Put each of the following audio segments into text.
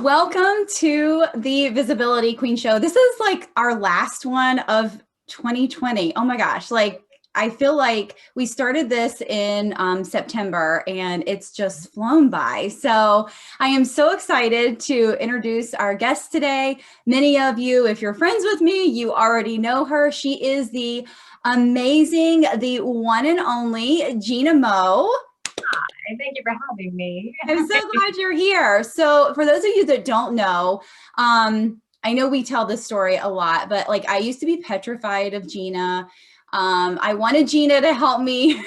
Welcome to the Visibility Queen Show. This is like our last one of 2020. Oh my gosh. I feel like we started this in September and it's just flown by. So I am so excited to introduce our guest today. Many of you, if you're friends with me, you already know her. She is the amazing, the one and only Gina Mo. Hi, thank you for having me. I'm so glad you're here. So for those of you that don't know, I know we tell this story a lot, but like I used to be petrified of Gina. I wanted Gina to help me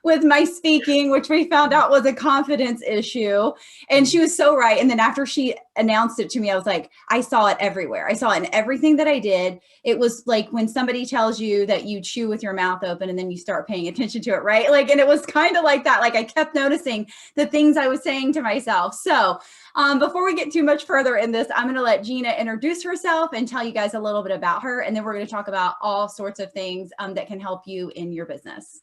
with my speaking, which we found out was a confidence issue. And she was so right. And then after she announced it to me, I was like, I saw it everywhere. I saw it in everything that I did. It was like when somebody tells you that you chew with your mouth open and then you start paying attention to it, right? Like, and it was kind of like that. Like I kept noticing the things I was saying to myself. So before we get too much further in this, I'm going to let Gina introduce herself and tell you guys a little bit about her. And then we're going to talk about all sorts of things that can help you in your business.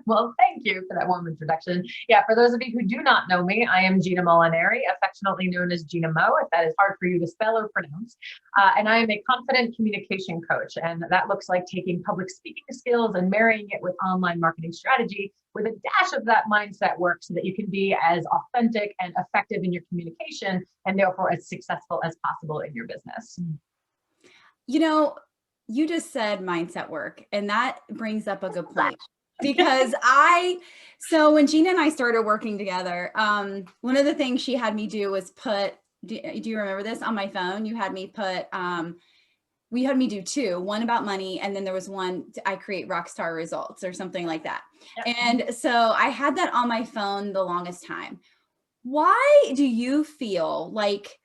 Well, thank you for that warm introduction. Yeah, for those of you who do not know me, I am Gina Molinari, affectionately known as Gina Mo, if that is hard for you to spell or pronounce. And I am a confident communication coach. And that looks like taking public speaking skills and marrying it with online marketing strategy with a dash of that mindset work so that you can be as authentic and effective in your communication and therefore as successful as possible in your business. You know, you just said mindset work, and that brings up a good point. Because so when Gina and I started working together, one of the things she had me do was do you remember this on my phone? You had me we had me do two, one about money. And then there was one, I create rockstar results or something like that. Yep. And so I had that on my phone the longest time. Why do you feel like,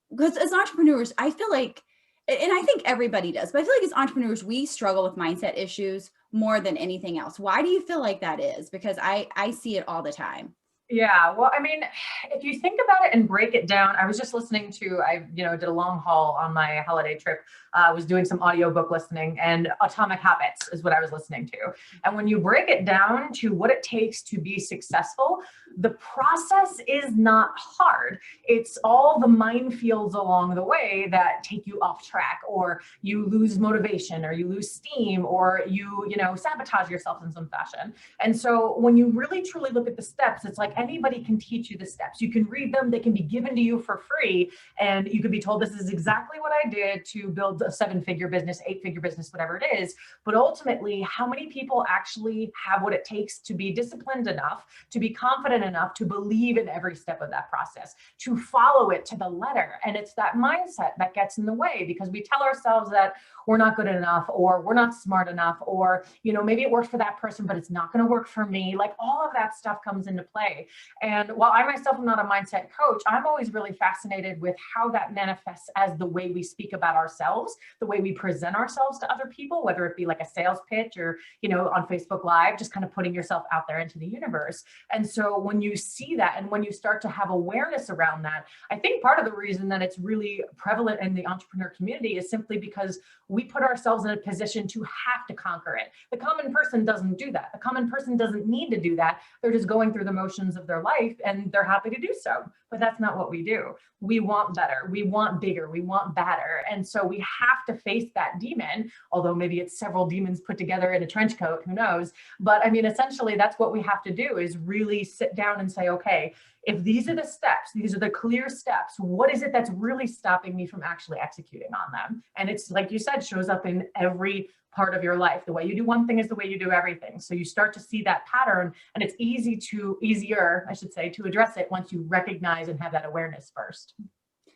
because as entrepreneurs, I feel like, and I think everybody does, but I feel like as entrepreneurs, we struggle with mindset issues more than anything else. Why do you feel like that is? Because I see it all the time. Yeah, well, I mean, if you think about it and break it down, I was just listening to, I did a long haul on my holiday trip. I was doing some audiobook listening, and Atomic Habits is what I was listening to. And when you break it down to what it takes to be successful, the process is not hard. It's all the minefields along the way that take you off track, or you lose motivation, or you lose steam, or you sabotage yourself in some fashion. And so when you really truly look at the steps, it's like anybody can teach you the steps. You can read them, they can be given to you for free, and you could be told this is exactly what I did to build a 7-figure business, 8-figure business, whatever it is. But ultimately, how many people actually have what it takes to be disciplined enough, to be confident enough, to believe in every step of that process, to follow it to the letter? And it's that mindset that gets in the way, because we tell ourselves that we're not good enough, or we're not smart enough, or maybe it works for that person, but it's not going to work for me. Like all of that stuff comes into play. And while I myself am not a mindset coach, I'm always really fascinated with how that manifests as the way we speak about ourselves, the way we present ourselves to other people, whether it be like a sales pitch or, on Facebook Live, just kind of putting yourself out there into the universe. And so when you see that, and when you start to have awareness around that, I think part of the reason that it's really prevalent in the entrepreneur community is simply because we put ourselves in a position to have to conquer it. The common person doesn't do that. The common person doesn't need to do that. They're just going through the motions of their life, and they're happy to do so. But that's not what we do. We want better. We want bigger. We want badder. And so we have to face that demon, although maybe it's several demons put together in a trench coat, who knows? But I mean, essentially, that's what we have to do, is really sit down and say, okay, if these are the steps, these are the clear steps, what is it that's really stopping me from actually executing on them? And it's like you said, shows up in every part of your life. The way you do one thing is the way you do everything. So you start to see that pattern, and it's easier, I should say, to address it once you recognize and have that awareness first.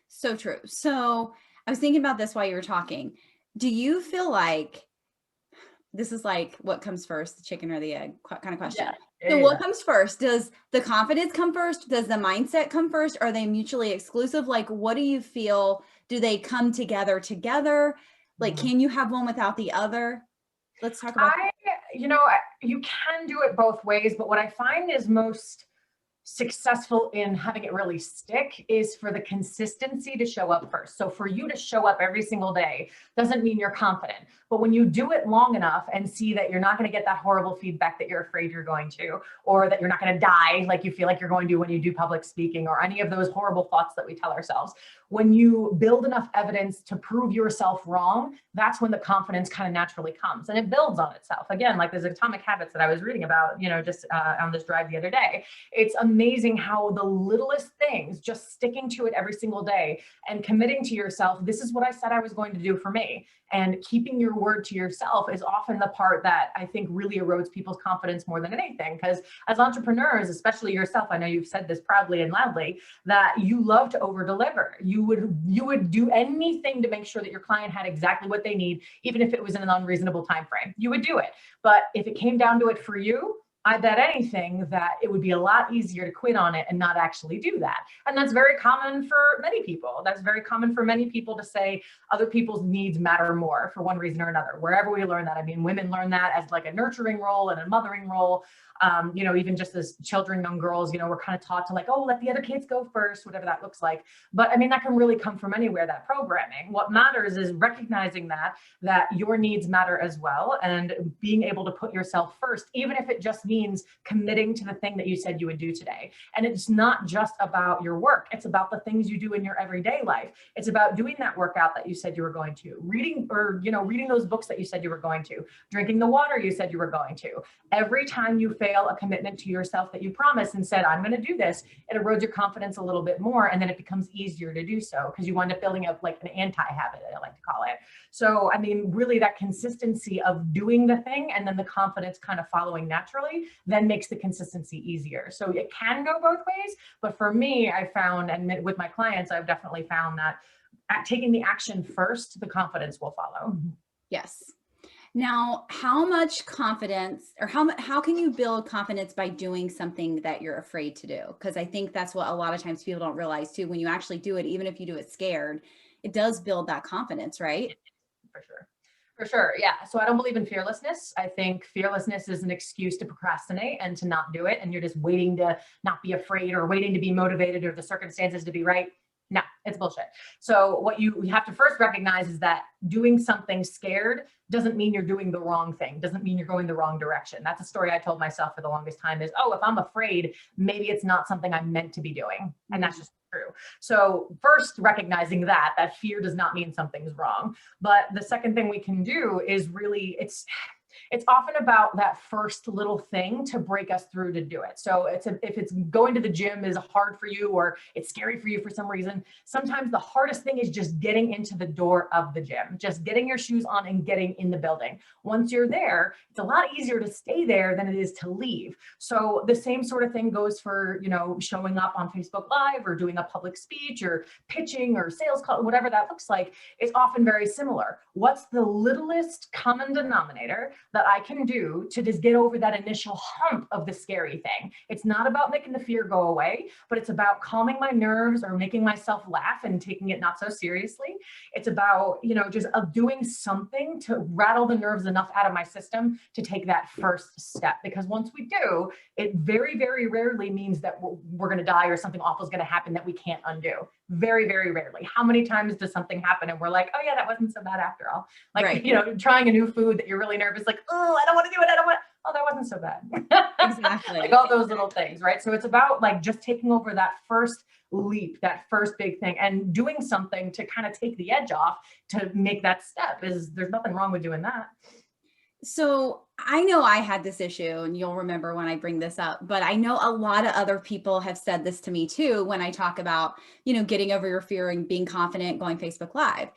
So true. So I was thinking about this while you were talking. Do you feel like this is like what comes first, the chicken or the egg kind of question? Yeah. So what comes first? Does the confidence come first? Does the mindset come first? Are they mutually exclusive? Like, what do you feel? Do they come together? Like, can you have one without the other? Let's talk about you can do it both ways, but what I find is most successful in having it really stick is for the consistency to show up first. So for you to show up every single day doesn't mean you're confident, but when you do it long enough and see that you're not going to get that horrible feedback that you're afraid you're going to, or that you're not going to die like you feel like you're going to when you do public speaking, or any of those horrible thoughts that we tell ourselves, when you build enough evidence to prove yourself wrong, that's when the confidence kind of naturally comes, and it builds on itself. Again, like there's Atomic Habits that I was reading about, just on this drive the other day. It's amazing how the littlest things, just sticking to it every single day and committing to yourself, this is what I said I was going to do for me. And keeping your word to yourself is often the part that I think really erodes people's confidence more than anything. Because as entrepreneurs, especially yourself, I know you've said this proudly and loudly, that you love to over deliver. You would do anything to make sure that your client had exactly what they need, even if it was in an unreasonable time frame. You would do it. But if it came down to it for you, I bet anything that it would be a lot easier to quit on it and not actually do that. And that's very common for many people. That's very common for many people to say other people's needs matter more for one reason or another. Wherever we learn that, I mean, women learn that as like a nurturing role and a mothering role. Even just as children, young girls, we're kind of taught to like, oh, let the other kids go first, whatever that looks like. But I mean, that can really come from anywhere, that programming. What matters is recognizing that your needs matter as well, and being able to put yourself first, even if it just means committing to the thing that you said you would do today. And it's not just about your work. It's about the things you do in your everyday life. It's about doing that workout that you said you were going to, reading those books that you said you were going to, drinking the water you said you were going to. Every time you fail a commitment to yourself that you promised and said, I'm going to do this, it erodes your confidence a little bit more. And then it becomes easier to do so because you wind up building up like an anti-habit, I like to call it. So, I mean, really that consistency of doing the thing and then the confidence kind of following naturally then makes the consistency easier. So it can go both ways. But for me, I found, and with my clients, I've definitely found that taking the action first, the confidence will follow. Yes. Now, how much confidence, or how can you build confidence by doing something that you're afraid to do? Because I think that's what a lot of times people don't realize too. When you actually do it, even if you do it scared, it does build that confidence, right? For sure. For sure. Yeah. So I don't believe in fearlessness. I think fearlessness is an excuse to procrastinate and to not do it. And you're just waiting to not be afraid or waiting to be motivated or the circumstances to be right. No, it's bullshit. So what you have to first recognize is that doing something scared doesn't mean you're doing the wrong thing, doesn't mean you're going the wrong direction. That's a story I told myself for the longest time is, oh, if I'm afraid, maybe it's not something I'm meant to be doing. And that's just true. So first recognizing that fear does not mean something's wrong. But the second thing we can do is really, it's often about that first little thing to break us through to do it. So if it's going to the gym is hard for you or it's scary for you for some reason, sometimes the hardest thing is just getting into the door of the gym, just getting your shoes on and getting in the building. Once you're there, it's a lot easier to stay there than it is to leave. So the same sort of thing goes for, showing up on Facebook Live or doing a public speech or pitching or sales call, whatever that looks like. It's often very similar. What's the littlest common denominator that I can do to just get over that initial hump of the scary thing? It's not about making the fear go away, but it's about calming my nerves or making myself laugh and taking it not so seriously. It's about, just doing something to rattle the nerves enough out of my system to take that first step. Because once we do, it very, very rarely means that we're going to die or something awful is going to happen that we can't undo. Very, very rarely. How many times does something happen and we're like, oh yeah, that wasn't so bad after all? Like, right. Trying a new food that you're really nervous, like, oh, I don't want to do it. Oh, that wasn't so bad. Exactly. Like all those little things, right? So it's about like just taking over that first leap, that first big thing and doing something to kind of take the edge off to make that step. There's nothing wrong with doing that. So I know I had this issue and you'll remember when I bring this up, but I know a lot of other people have said this to me too, when I talk about, getting over your fear and being confident, going Facebook Live.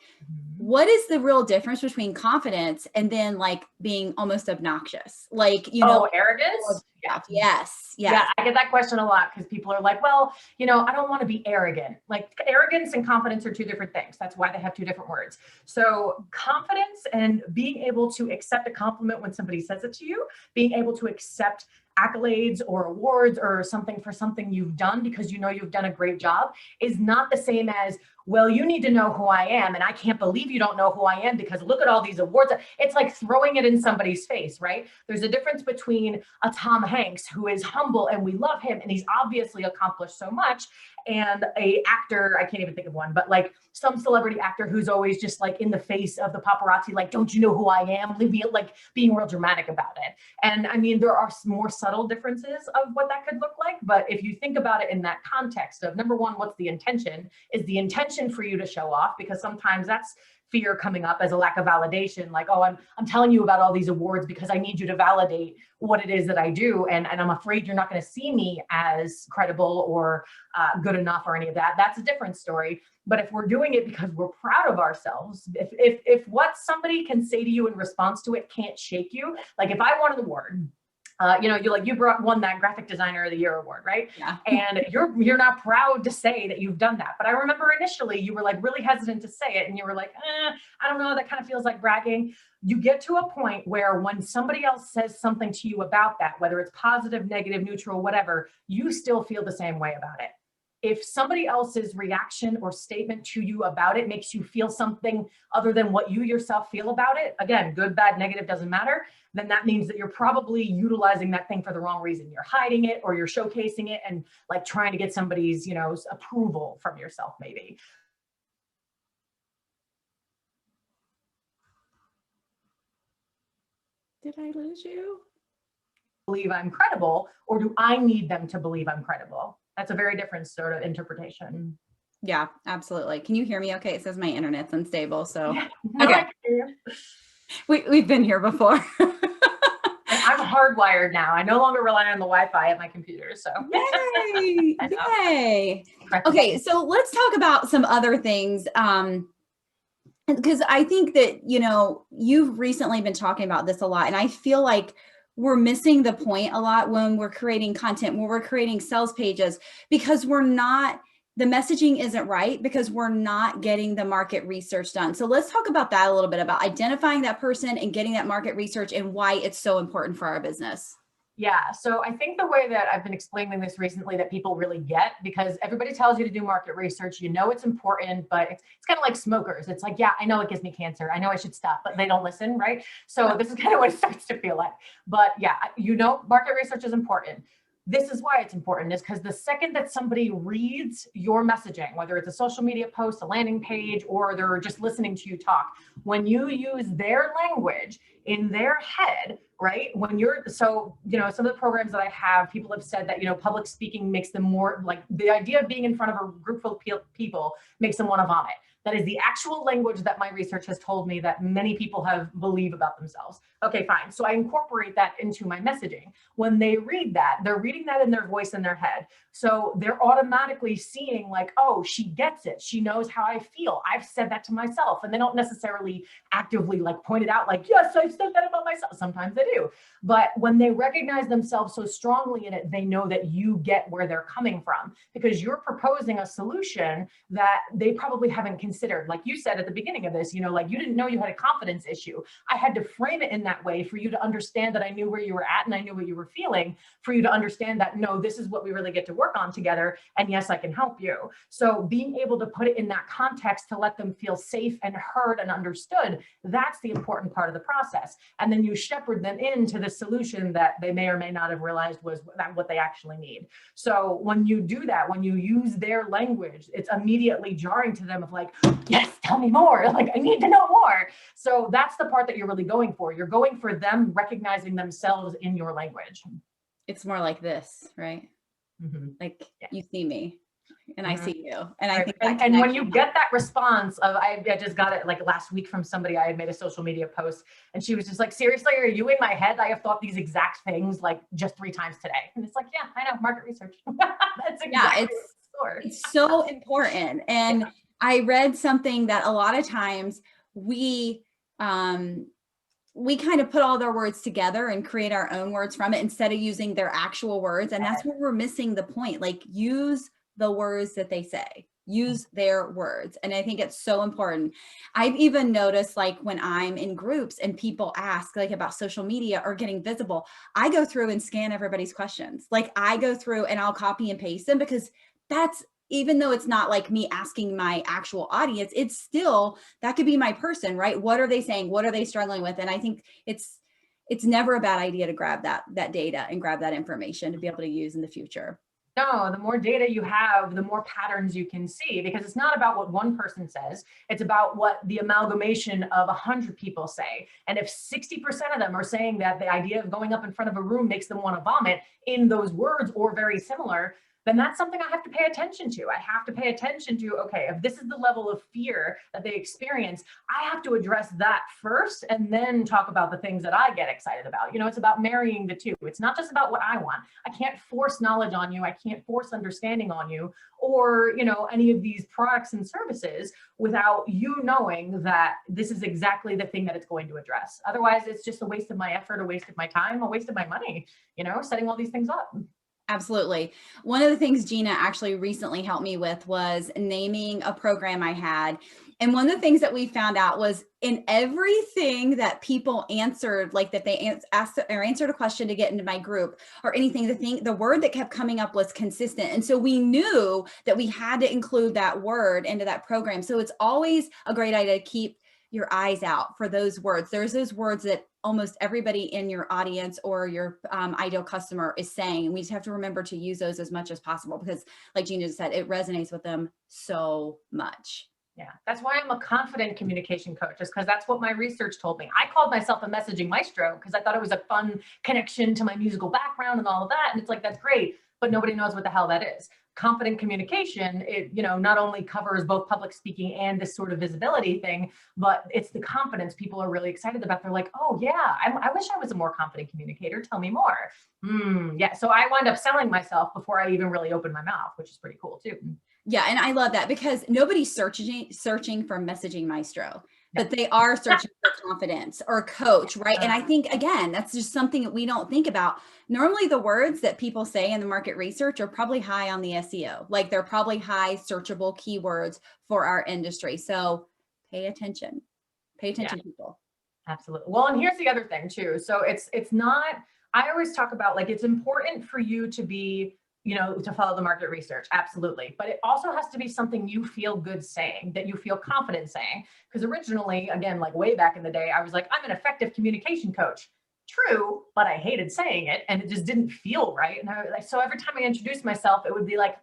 What is the real difference between confidence and then like being almost obnoxious? Like, arrogance? Yeah. Yes. Yeah. I get that question a lot because people are like, well, I don't want to be arrogant. Like arrogance and confidence are two different things. That's why they have two different words. So confidence and being able to accept a compliment when somebody says it to you, being able to accept accolades or awards or something for something you've done because you know you've done a great job is not the same as, well, you need to know who I am, and I can't believe you don't know who I am because look at all these awards. It's like throwing it in somebody's face, right? There's a difference between a Tom Hanks, who is humble and we love him and he's obviously accomplished so much, and a actor, I can't even think of one, but like some celebrity actor who's always just like in the face of the paparazzi, like, don't you know who I am? Like being real dramatic about it. And I mean, there are more subtle differences of what that could look like. But if you think about it in that context of, number one, what's the intention? Is the intention for you to show off? Because sometimes that's fear coming up as a lack of validation. Like, oh, I'm telling you about all these awards because I need you to validate what it is that I do. And I'm afraid you're not going to see me as credible or good enough or any of that. That's a different story. But if we're doing it because we're proud of ourselves, if what somebody can say to you in response to it can't shake you, like if I won an award, you won that graphic designer of the year award, right? Yeah. And you're not proud to say that you've done that. But I remember initially you were like really hesitant to say it, and you were like, I don't know, that kind of feels like bragging. You get to a point where when somebody else says something to you about that, whether it's positive, negative, neutral, whatever, you still feel the same way about it. If somebody else's reaction or statement to you about it makes you feel something other than what you yourself feel about it, again, good, bad, negative, doesn't matter, then that means that you're probably utilizing that thing for the wrong reason. You're hiding it or you're showcasing it and like trying to get somebody's, approval from yourself maybe. Did I lose you? Believe I'm credible, or do I need them to believe I'm credible? That's a very different sort of interpretation. Yeah, absolutely. Can you hear me okay? It says my internet's unstable. So yeah. No, okay. I can hear you. We've been here before. I'm hardwired now. I no longer rely on the Wi-Fi at my computer. So yay. Yay. Okay, so let's talk about some other things. Because I think that, you've recently been talking about this a lot, and I feel like we're missing the point a lot when we're creating content, when we're creating sales pages, because the messaging isn't right, because we're not getting the market research done. So let's talk about that a little bit, about identifying that person and getting that market research and why it's so important for our business. Yeah. So I think the way that I've been explaining this recently that people really get, because everybody tells you to do market research, it's important, but it's kind of like smokers. It's like, yeah, I know it gives me cancer. I know I should stop, but they don't listen, right? So this is kind of what it starts to feel like. But yeah, market research is important. This is why it's important, is because the second that somebody reads your messaging, whether it's a social media post, a landing page, or they're just listening to you talk, when you use their language in their head, right? Some of the programs that I have, people have said that, public speaking makes them more, like the idea of being in front of a group full of people makes them want to vomit. That is the actual language that my research has told me that many people believe about themselves. Okay, fine. So I incorporate that into my messaging. When they read that, they're reading that in their voice in their head. So they're automatically seeing like, oh, she gets it. She knows how I feel. I've said that to myself. And they don't necessarily actively like point it out like, yes, I've said that about myself. Sometimes they do. But when they recognize themselves so strongly in it, they know that you get where they're coming from, because you're proposing a solution that they probably haven't considered. Like you said at the beginning of this, like you didn't know you had a confidence issue. I had to frame it in that way for you to understand that I knew where you were at and I knew what you were feeling, for you to understand that, no, this is what we really get to work on together. And yes, I can help you. So being able to put it in that context to let them feel safe and heard and understood, that's the important part of the process. And then you shepherd them into the solution that they may or may not have realized was what they actually need. So when you do that, when you use their language, it's immediately jarring to them of like, yes, tell me more. Like, I need to know more. So that's the part that you're really going for. You're going for them recognizing themselves in your language. It's more like this, right? Mm-hmm. Like, yeah. You see me and I see you. And right. I think and when you get that response of, I just got it like last week from somebody, I had made a social media post and she was just like, seriously, are you in my head? I have thought these exact things like just 3 times today. And it's like, yeah, I know, market research. That's exactly it's so important. And I read something that a lot of times we kind of put all their words together and create our own words from it instead of using their actual words. And that's where we're missing the point. Like, use the words that they say. use their words. And I think it's so important. I've even noticed, like, when I'm in groups and people ask like about social media or getting visible, I go through and scan everybody's questions. Like, I go through and I'll copy and paste them, because that's, even though it's not like me asking my actual audience, it's still, that could be my person, right? What are they saying? What are they struggling with? And I think it's never a bad idea to grab that data and grab that information to be able to use in the future. No, the more data you have, the more patterns you can see, because it's not about what one person says. It's about what the amalgamation of 100 people say. And if 60% of them are saying that the idea of going up in front of a room makes them want to vomit in those words or very similar, then that's something I have to pay attention to. I have to pay attention to, okay, if this is the level of fear that they experience, I have to address that first and then talk about the things that I get excited about. You know, it's about marrying the two. It's not just about what I want. I can't force knowledge on you. I can't force understanding on you, or, you know, any of these products and services without you knowing that this is exactly the thing that it's going to address. Otherwise, it's just a waste of my effort, a waste of my time, a waste of my money, you know, setting all these things up. Absolutely. One of the things Gina actually recently helped me with was naming a program I had. And one of the things that we found out was, in everything that people answered, like that they asked or answered a question to get into my group or anything, the word that kept coming up was consistent. And so we knew that we had to include that word into that program. So it's always a great idea to keep your eyes out for those words. There's those words that almost everybody in your audience or your ideal customer is saying. And we just have to remember to use those as much as possible, because like Gina just said, it resonates with them so much. Yeah, that's why I'm a confident communication coach, is because that's what my research told me. I called myself a messaging maestro because I thought it was a fun connection to my musical background and all of that. And it's like, that's great, but nobody knows what the hell that is. Confident communication, it, you know, not only covers both public speaking and this sort of visibility thing, but it's the confidence people are really excited about. They're like, oh yeah, I wish I was a more confident communicator. Tell me more. Yeah, so I wind up selling myself before I even really open my mouth, which is pretty cool too. Yeah, and I love that, because nobody's searching for messaging maestro, but they are searching for confidence or coach, right? And I think, again, that's just something that we don't think about. Normally the words that people say in the market research are probably high on the SEO. Like, they're probably high searchable keywords for our industry. So pay attention. Pay attention, people. Absolutely. Well, and here's the other thing too. So it's not, I always talk about, like, it's important for you to be, you know, to follow the market research. Absolutely. But it also has to be something you feel good saying, that you feel confident saying. Because originally, again, like way back in the day, I was like, I'm an effective communication coach. True, but I hated saying it and it just didn't feel right. And so every time I introduced myself, it would be like,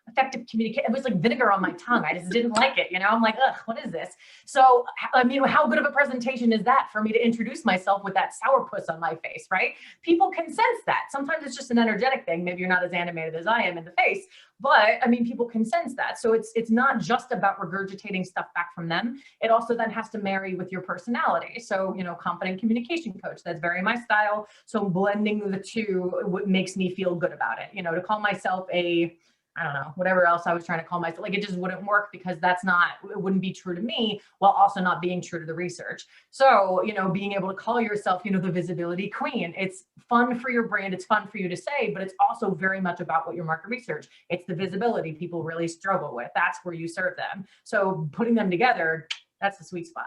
effective communication. It was like vinegar on my tongue. I just didn't like it. You know, I'm like, ugh, what is this? So, I mean, how good of a presentation is that for me to introduce myself with that sourpuss on my face, right? People can sense that. Sometimes it's just an energetic thing. Maybe you're not as animated as I am in the face, but I mean, people can sense that. So it's not just about regurgitating stuff back from them. It also then has to marry with your personality. So, you know, confident communication coach, that's very my style. So blending the two, what makes me feel good about it. You know, to call myself a, I don't know, whatever else I was trying to call myself, like, it just wouldn't work, because that's not, it wouldn't be true to me, while also not being true to the research. So, you know, being able to call yourself, you know, the visibility queen, it's fun for your brand. It's fun for you to say, but it's also very much about what your market research, it's the visibility people really struggle with. That's where you serve them. So putting them together, that's the sweet spot.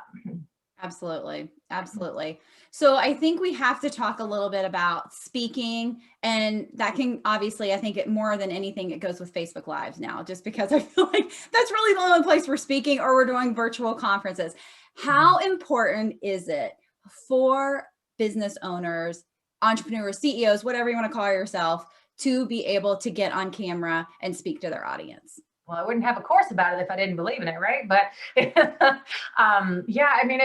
Absolutely. Absolutely. So I think we have to talk a little bit about speaking, and that can obviously, I think it more than anything, it goes with Facebook Lives now, just because I feel like that's really the only place we're speaking, or we're doing virtual conferences. How important is it for business owners, entrepreneurs, CEOs, whatever you want to call yourself, to be able to get on camera and speak to their audience? Well, I wouldn't have a course about it if I didn't believe in it, right? But yeah, I mean,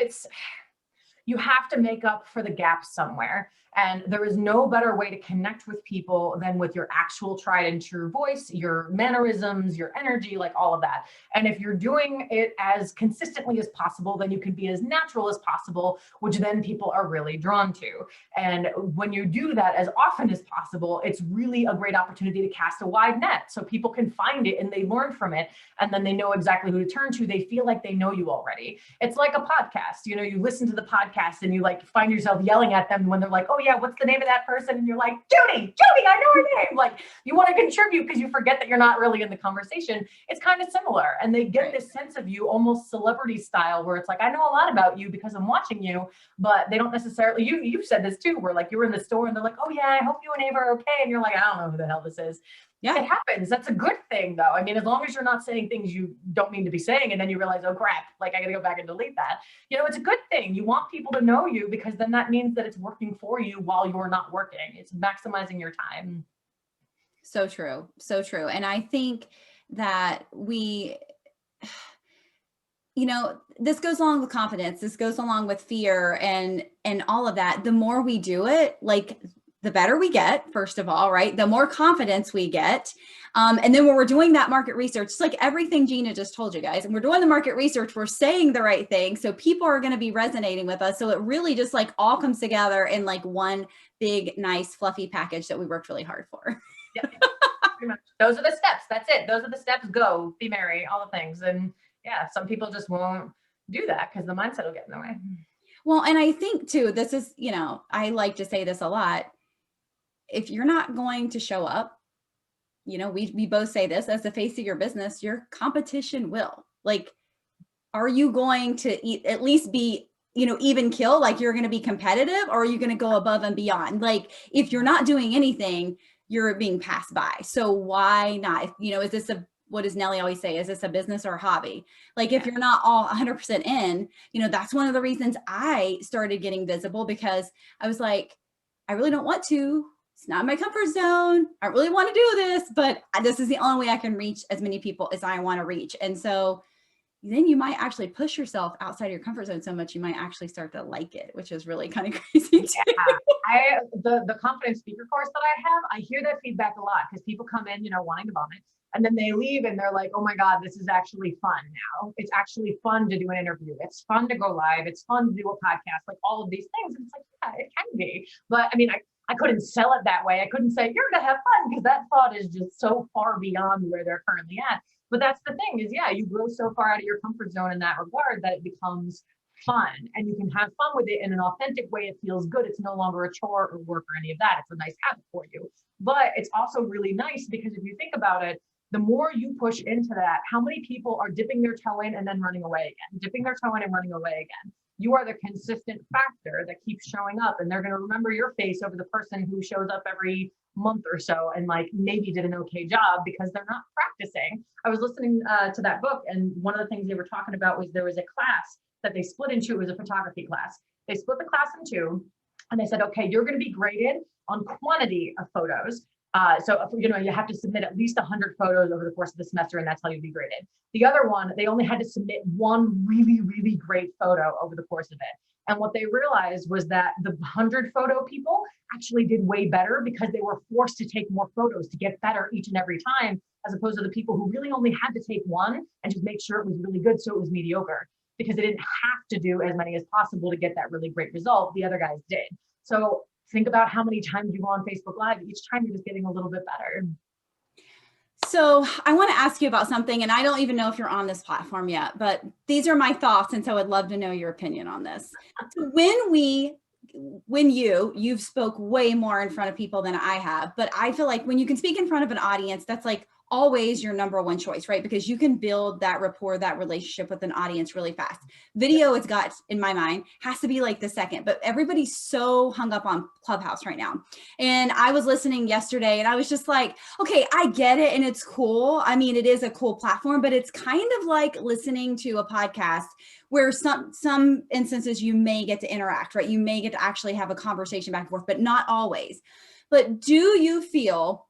you have to make up for the gaps somewhere. And there is no better way to connect with people than with your actual tried and true voice, your mannerisms, your energy, like all of that. And if you're doing it as consistently as possible, then you can be as natural as possible, which then people are really drawn to. And when you do that as often as possible, it's really a great opportunity to cast a wide net, so people can find it and they learn from it. And then they know exactly who to turn to. They feel like they know you already. It's like a podcast. You know, you listen to the podcast and you like find yourself yelling at them when they're like, oh yeah, what's the name of that person? And you're like, Judy, I know her name. Like, you want to contribute because you forget that you're not really in the conversation. It's kind of similar. And they get this sense of you almost celebrity style, where it's like, I know a lot about you because I'm watching you, but they don't necessarily, you've said this too, where like you were in the store and they're like, oh yeah, I hope you and Ava are okay. And you're like, I don't know who the hell this is. Yeah. It happens. That's a good thing though. I mean, as long as you're not saying things you don't mean to be saying, and then you realize, oh crap, like I gotta go back and delete that. It's a good thing. You want people to know you, because then that means that it's working for you while you're not working. It's maximizing your time. So true. So true. And I think that this goes along with confidence. This goes along with fear and all of that. The more we do it, like the better we get, first of all, right? The more confidence we get. And then when we're doing that market research, it's like everything Gina just told you guys, and we're doing the market research, we're saying the right thing. So people are going to be resonating with us. So it really just like all comes together in like one big, nice, fluffy package that we worked really hard for. Yeah, pretty much. Those are the steps. That's it. Those are the steps. Go, be merry, all the things. And yeah, some people just won't do that because the mindset will get in the way. Well, and I think too, this is, I like to say this a lot. If you're not going to show up, we both say this, as the face of your business, your competition will. Like, are you going to at least be, even kill, like you're going to be competitive, or are you going to go above and beyond? Like, if you're not doing anything, you're being passed by. So why not? Is this what does Nellie always say? Is this a business or a hobby? Like, if you're not all 100% in, that's one of the reasons I started getting visible, because I was like, I really don't want to. It's not my comfort zone. I really want to do this, but this is the only way I can reach as many people as I want to reach. And so then you might actually push yourself outside of your comfort zone so much, you might actually start to like it, which is really kind of crazy too. Yeah, the confidence speaker course that I have, I hear that feedback a lot, because people come in, wanting to vomit, and then they leave and they're like, oh my God, this is actually fun now. It's actually fun to do an interview. It's fun to go live. It's fun to do a podcast, like all of these things. And it's like, yeah, it can be. But I mean, I couldn't sell it that way. I couldn't say, you're going to have fun, because that thought is just so far beyond where they're currently at. But that's the thing is, yeah, you grow so far out of your comfort zone in that regard that it becomes fun, and you can have fun with it in an authentic way. It feels good. It's no longer a chore or work or any of that. It's a nice habit for you. But it's also really nice, because if you think about it, the more you push into that, how many people are dipping their toe in and then running away again, dipping their toe in and running away again? You are the consistent factor that keeps showing up, and they're going to remember your face over the person who shows up every month or so and like maybe did an okay job because they're not practicing. I was listening to that book, and one of the things they were talking about was there was a class that they split into. It was a photography class. They split the class in two, and they said, okay, you're going to be graded on quantity of photos. So, you have to submit at least 100 photos over the course of the semester, and that's how you'll be graded. The other one, they only had to submit one really, really great photo over the course of it. And what they realized was that the 100 photo people actually did way better, because they were forced to take more photos to get better each and every time, as opposed to the people who really only had to take one and just make sure it was really good so it was mediocre, because they didn't have to do as many as possible to get that really great result. The other guys did. So think about how many times you go on Facebook Live. Each time you're just getting a little bit better. So I want to ask you about something, and I don't even know if you're on this platform yet, but these are my thoughts, and so I'd love to know your opinion on this. When you've spoke way more in front of people than I have, but I feel like when you can speak in front of an audience, that's like always your number one choice, right? Because you can build that rapport, that relationship with an audience really fast. Video has got, in my mind, has to be like the second, but everybody's so hung up on Clubhouse right now. And I was listening yesterday and I was just like, okay, I get it. And it's cool. I mean, it is a cool platform, but it's kind of like listening to a podcast where some instances you may get to interact, right? You may get to actually have a conversation back and forth, but not always. But do you feel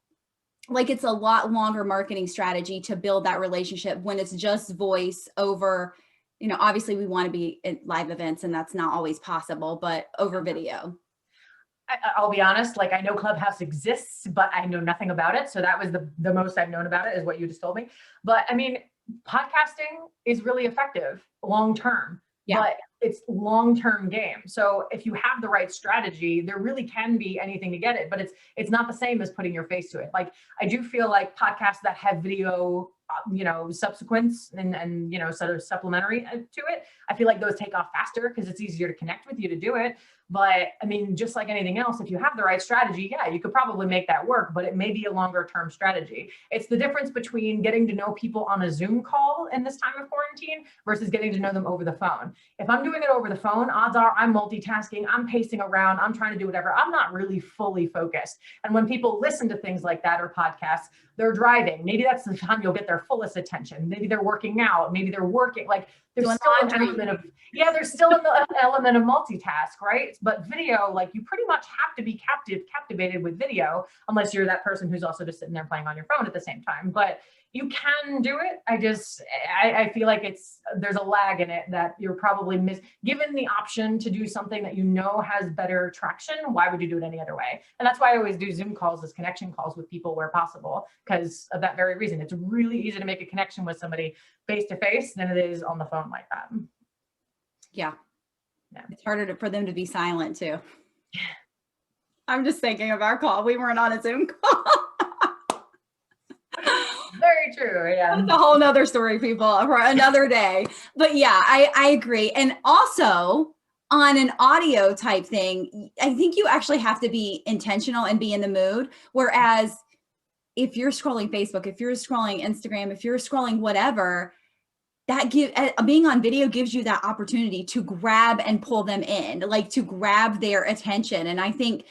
like it's a lot longer marketing strategy to build that relationship when it's just voice over, obviously we want to be at live events and that's not always possible, but over video? I'll be honest, like I know Clubhouse exists, but I know nothing about it. So that was the most I've known about it, is what you just told me. But I mean, podcasting is really effective long-term. Yeah. But it's long-term game. So if you have the right strategy, there really can be anything to get it, but it's not the same as putting your face to it. Like I do feel like podcasts that have video subsequents and sort of supplementary to it, I feel like those take off faster because it's easier to connect with you to do it. But I mean, just like anything else, if you have the right strategy, yeah, you could probably make that work, but it may be a longer term strategy. It's the difference between getting to know people on a Zoom call in this time of quarantine versus getting to know them over the phone. If I'm doing it over the phone, odds are I'm multitasking, I'm pacing around, I'm trying to do whatever. I'm not really fully focused. And when people listen to things like that or podcasts, they're driving. Maybe that's the time you'll get their fullest attention. Maybe they're working out. Maybe they're working. Like there's still an element of, there's still an element of multitask, right? But video, like you pretty much have to be captivated with video, unless you're that person who's also just sitting there playing on your phone at the same time. But you can do it. I feel like there's a lag in it that you're probably given the option to do something that has better traction. Why would you do it any other way? And that's why I always do Zoom calls as connection calls with people where possible, because of that very reason. It's really easy to make a connection with somebody face to face than it is on the phone like that. Yeah. It's harder for them to be silent too. I'm just thinking of our call. We weren't on a Zoom call. Very true. Yeah. That's a whole nother story, people, for another day. But yeah, I agree. And also on an audio type thing, I think you actually have to be intentional and be in the mood. Whereas if you're scrolling Facebook, if you're scrolling Instagram, if you're scrolling whatever, being on video gives you that opportunity to grab and pull them in, like to grab their attention. And I think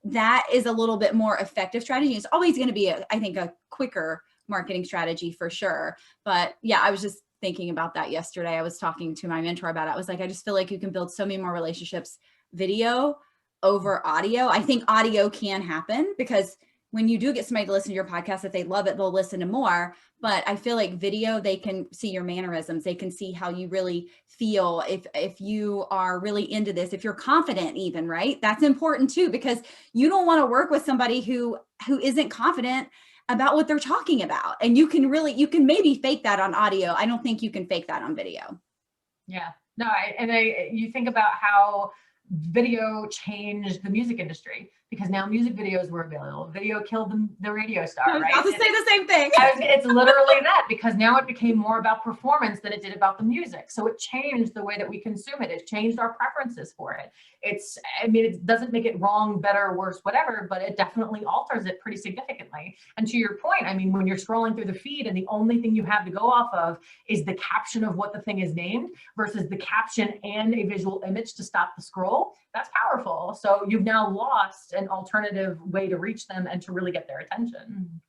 that is a little bit more effective strategy. It's always going to be, I think, a quicker marketing strategy for sure. But yeah, I was just thinking about that yesterday. I was talking to my mentor about it. I was like, I just feel like you can build so many more relationships video over audio. I think audio can happen because when you do get somebody to listen to your podcast, if they love it, they'll listen to more. But I feel like video, they can see your mannerisms. They can see how you really feel. If you are really into this, if you're confident even, right? That's important too, because you don't want to work with somebody who isn't confident about what they're talking about. And you can maybe fake that on audio. I don't think you can fake that on video. Yeah, no, you think about how video changed the music industry, because now music videos were available. Video killed the radio star, right? I was about to say the same thing. It's literally that, because now it became more about performance than it did about the music. So it changed the way that we consume it. It changed our preferences for it. It doesn't make it wrong, better, worse, whatever, but it definitely alters it pretty significantly. And to your point, I mean, when you're scrolling through the feed and the only thing you have to go off of is the caption of what the thing is named versus the caption and a visual image to stop the scroll, that's powerful. So you've now lost an alternative way to reach them and to really get their attention.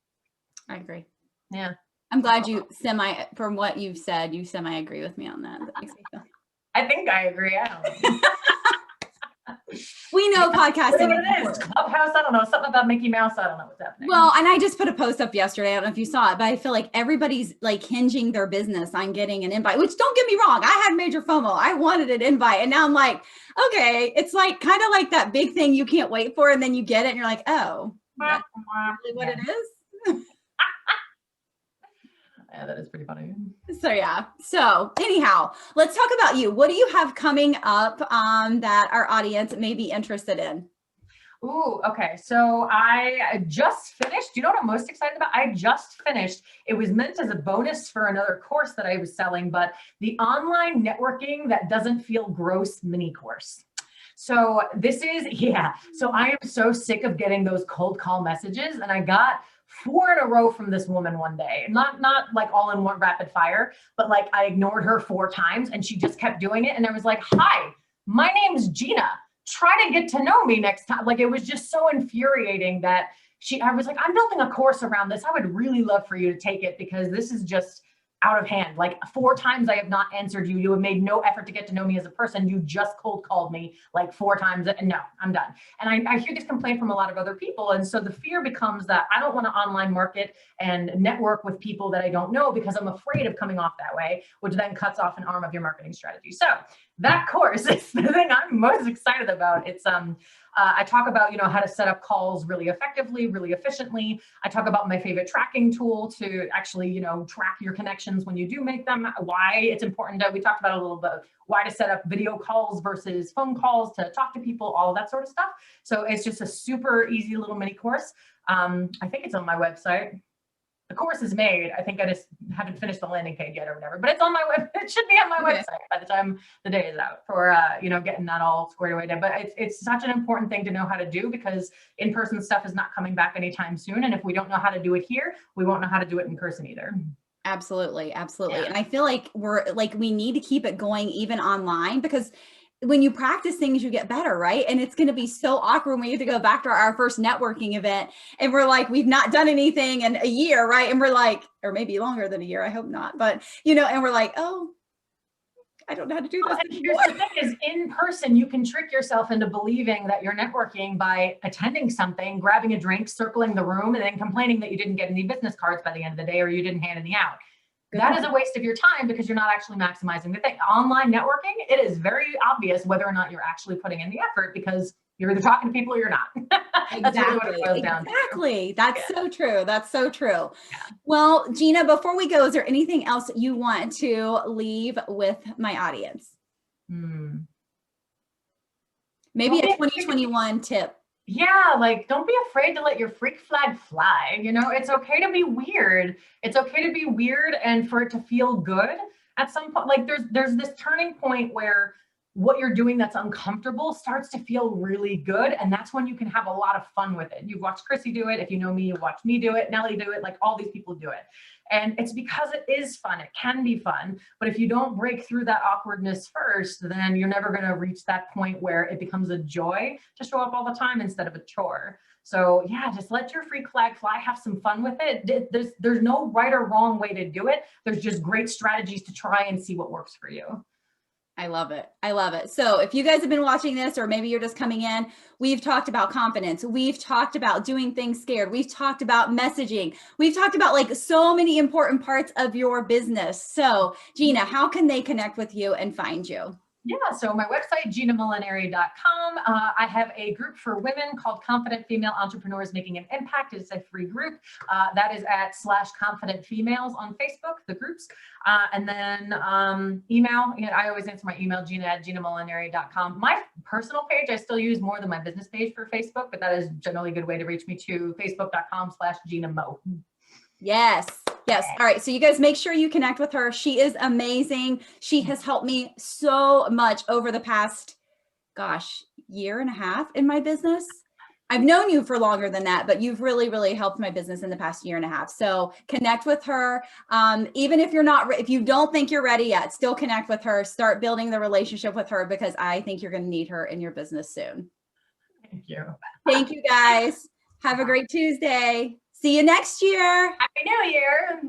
I agree. Yeah. I'm glad from what you've said, you semi-agree with me on that. That makes me feel. I think I agree. I don't know. We know podcasting. What it is. Clubhouse, I don't know. Something about Mickey Mouse, I don't know what's happening. Well, and I just put a post up yesterday. I don't know if you saw it, but I feel like everybody's like hinging their business on getting an invite, which don't get me wrong. I had major FOMO. I wanted an invite. And now I'm like, okay, it's like kind of like that big thing you can't wait for. And then you get it and you're like, oh, that's really what it is. Yeah, that is pretty funny. So yeah. So anyhow, let's talk about you. What do you have coming up that our audience may be interested in? Ooh, okay. So I just finished. Do you know what I'm most excited about? I just finished. It was meant as a bonus for another course that I was selling, but the online networking that doesn't feel gross mini course. So so I am so sick of getting those cold call messages, and I got 4 in a row from this woman one day, not like all in one rapid fire, but like I ignored her 4 times and she just kept doing it. And I was like, hi, my name's Gina. Try to get to know me next time. Like, it was just so infuriating that I was like, I'm building a course around this. I would really love for you to take it because this is just out of hand. Like 4 times I have not answered you. You have made no effort to get to know me as a person. You just cold called me like 4 times. And no, I'm done. And I hear this complaint from a lot of other people. And so the fear becomes that I don't want to online market and network with people that I don't know because I'm afraid of coming off that way, which then cuts off an arm of your marketing strategy. So that course is the thing I'm most excited about. It's I talk about, how to set up calls really effectively, really efficiently. I talk about my favorite tracking tool to actually, track your connections when you do make them, why it's important we talked about a little bit, why to set up video calls versus phone calls to talk to people, all of that sort of stuff. So it's just a super easy little mini course. I think it's on my website. the course is made. I think I just haven't finished the landing page yet or whatever, but it's on my web. It should be on my website by the time the day is out for, getting that all squared away. But it's such an important thing to know how to do, because in-person stuff is not coming back anytime soon. And if we don't know how to do it here, we won't know how to do it in person either. Absolutely. Absolutely. Yeah. And I feel like we need to keep it going even online, because when you practice things, you get better, right? And it's going to be so awkward when we have to go back to our first networking event and we're like, we've not done anything in a year, right? And we're like, or maybe longer than a year, I hope not, but and we're like, oh, I don't know how to do this. And here's the thing is, in person, you can trick yourself into believing that you're networking by attending something, grabbing a drink, circling the room, and then complaining that you didn't get any business cards by the end of the day, or you didn't hand any out. That is a waste of your time, because you're not actually maximizing the thing. Online networking, it is very obvious whether or not you're actually putting in the effort, because you're either talking to people or you're not. That's really what it boils down to. Exactly. That's so true. That's so true. Yeah. Well, Gina, before we go, is there anything else you want to leave with my audience? Maybe a 2021 tip. Yeah, like, don't be afraid to let your freak flag fly. It's okay to be weird. It's okay to be weird and for it to feel good at some point. Like, there's this turning point where what you're doing that's uncomfortable starts to feel really good. And that's when you can have a lot of fun with it. You've watched Chrissy do it. If you know me, you've watched me do it, Nellie do it, like all these people do it. And it's because it is fun. It can be fun. But if you don't break through that awkwardness first, then you're never going to reach that point where it becomes a joy to show up all the time instead of a chore. So yeah, just let your freak flag fly, have some fun with it. There's no right or wrong way to do it. There's just great strategies to try and see what works for you. I love it. I love it. So if you guys have been watching this, or maybe you're just coming in, we've talked about confidence. We've talked about doing things scared. We've talked about messaging. We've talked about like so many important parts of your business. So Gina, how can they connect with you and find you? Yeah, so my website, GinaMolinari.com. I have a group for women called Confident Female Entrepreneurs Making an Impact. It's a free group. That is at /Confident Females on Facebook, the groups. And then email, I always answer my email, Gina@GinaMolinari.com. My personal page, I still use more than my business page for Facebook, but that is generally a good way to reach me too, Facebook.com/Gina Mo. Yes. Yes. All right. So you guys make sure you connect with her. She is amazing. She has helped me so much over the past, year and a half in my business. I've known you for longer than that, but you've really, really helped my business in the past year and a half. So connect with her. Even if if you don't think you're ready yet, still connect with her, start building the relationship with her, because I think you're going to need her in your business soon. Thank you. Thank you guys. Have a great Tuesday. See you next year. Happy New Year.